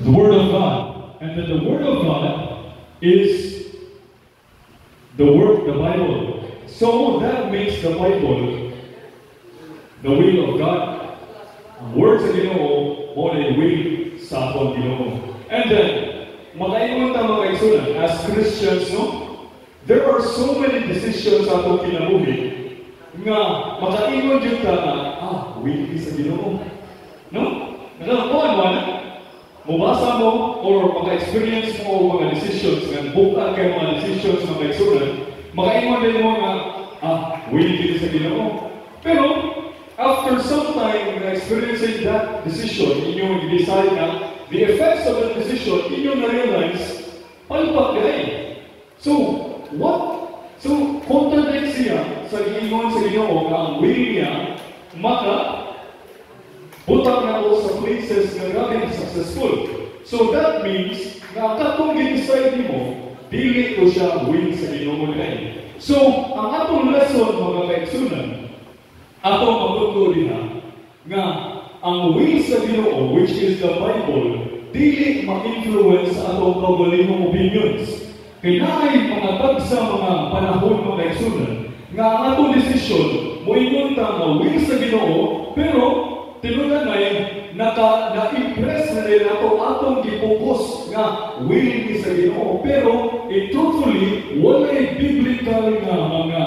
the Word of God. And then the Word of God is the Bible. So that makes the Bible the will of God. Ang word sa Ginoo, mo na yung will sa atong Ginoo. And then, makaingon ta mga kaigsunan, as Christians, no? There are so many decisions sa atong kinabuhi nga makaingon yun ta na, will sa Ginoo. No? Nakakakuan mo na? Mubasa mo or maka-experience mo o mga decisions nga buka kay mga decisions mga kaigsunan, makaingon din mo nga, will sa Ginoo. Pero, after some time experiencing that decision, inyong i-decide na the effects of that decision, inyong na-realize, palpak dahil. So, what? So, contradict siya sa giingon sa Ginoo nga ang will niya, butang na ako sa places na grabe successful. So, that means, na katong i-decide mo, dili ko siya will sa Ginoo dahil. So, ang atong lesson, mga kaigsunan, atong magtugtog diha nga ang will sa Ginoo, which is the Bible, dili ma-influence sa atong kaugalingong opinions. Kaya naay mga tagsa mga panahon mga kaigsunan nga ang atong desisyon moingon ta nga will sa Ginoo, pero tinunan ay na-impress na rin atong gipokus nga will ni sa Ginoo, pero truthfully walay biblical nga mga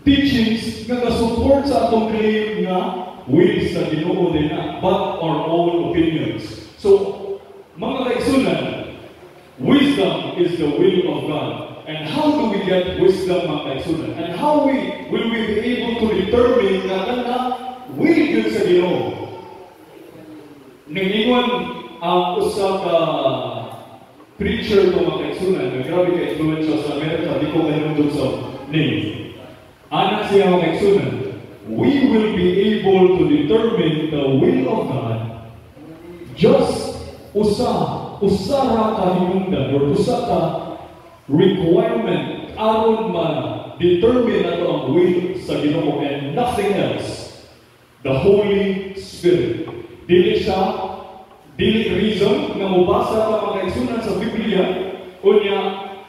teachings nga ka-support sa atong claim nga will sa Ginoo din na, but our own opinions. So, mga kaigsunan, wisdom is the will of God. And how do we get wisdom, mga kaigsunan? And how will we be able to determine na will yun sa Ginoo? Nangingon ang usa ka preacher ko, mga kaigsunan, na grabe ka-influential sa Amerika, di ko kanundog sa name. Anak siya mga kaigsunan, we will be able to determine the will of God just usa ka hinungdan or usa ka requirement aron ma-determine nato ang will sa Ginoo and nothing else. The Holy Spirit. Dili reason nga mubasa ka mga kaigsunan sa Biblia unya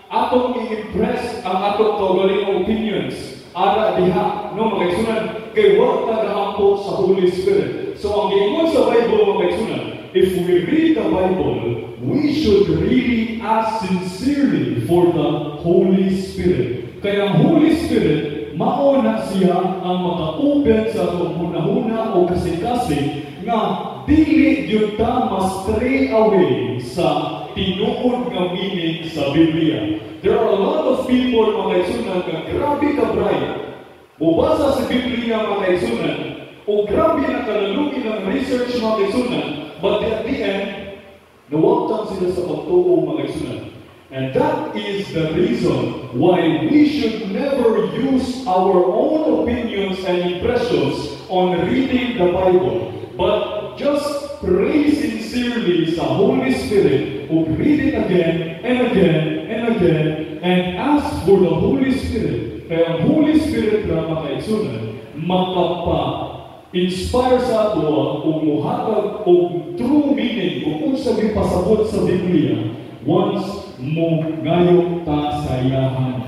atong i-impress ang atong kaugalingong opinions. Ara diha, no, mga kaigsunan, kay wa tagahampo sa Holy Spirit. So, ang giingon sa Bible, mga kaigsunan, if we read the Bible, we should really ask sincerely for the Holy Spirit. Kaya ang Holy Spirit, mauna siya ang maka-open sa atong hunahuna o kasing-kasing nga dili yun ta ma-stray away sa tinuod nga meaning sa Biblia. There are a lot of people, mga kaigsunan, nga grabe ka bright. Mubasa sa Biblia, mga kaigsunan, o grabe na kalalugi ng research, mga kaigsunan, but at the end, nawagtang sila sa pagtuo, mga kaigsunan. And that is the reason why we should never use our own opinions and impressions on reading the Bible, but just pray sincerely sa Holy Spirit, who read it again and again and again, and ask for the Holy Spirit. Kaya ang Holy Spirit na makaigsunan, makapa-inspire sa ato o muhatag o true meaning kung sabi pasabot sa Biblia once mo ngayon ta sa iyahang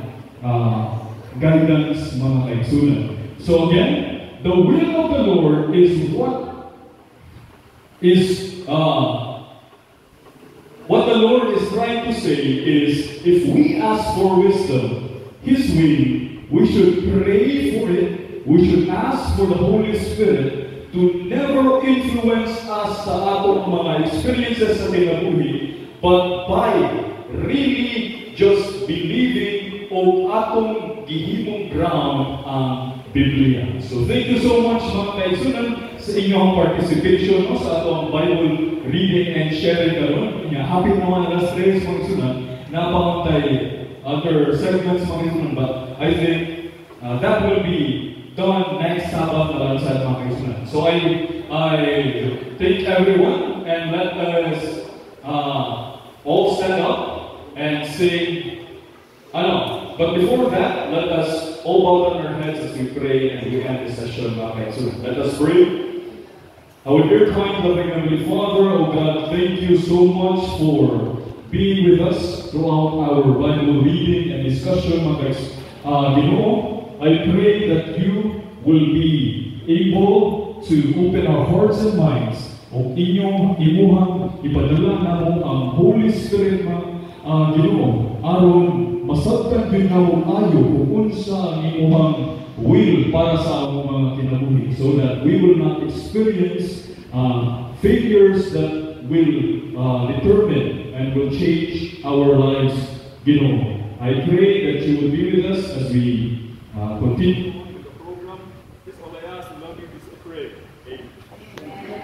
guidance, mga kaigsunan. So again, the will of the Lord is what the Lord is trying to say is, if we ask for wisdom, His will, we should pray for it, we should ask for the Holy Spirit to never influence us sa atong mga experiences sa kinabuhi, but by really just believing o atong gihimong ground ang Biblia. So thank you so much, mga kaigsunan, sa inyong participation sa atong Bible reading and sharing karon. Happy naman alas 3, mga kaigsunan, napangantay other segments, mga kaigsunan, but I think that will be done next Sabbath na lang sa mga kaigsunan. So I thank everyone and let us all stand up and sing. But before that, let us all bow down our heads as we pray and we end this session, mga kaigsunan. Let us pray. Our dear kind loving Heavenly Father, O God, thank you so much for being with us throughout our Bible reading and discussion, mga Ginoo. I pray that you will be able to open our hearts and minds o imuhang ipadala namo ang Holy Spirit, Ginoo, aron masabtan din namo ayo kung unsa ang imuhang will para sa among mga kinabuhi, so that we will not experience failures that will determine and will change our lives, Ginoo. I pray that you will be with us as we continue with the program. This is all I ask, and love you, this I pray. Amen.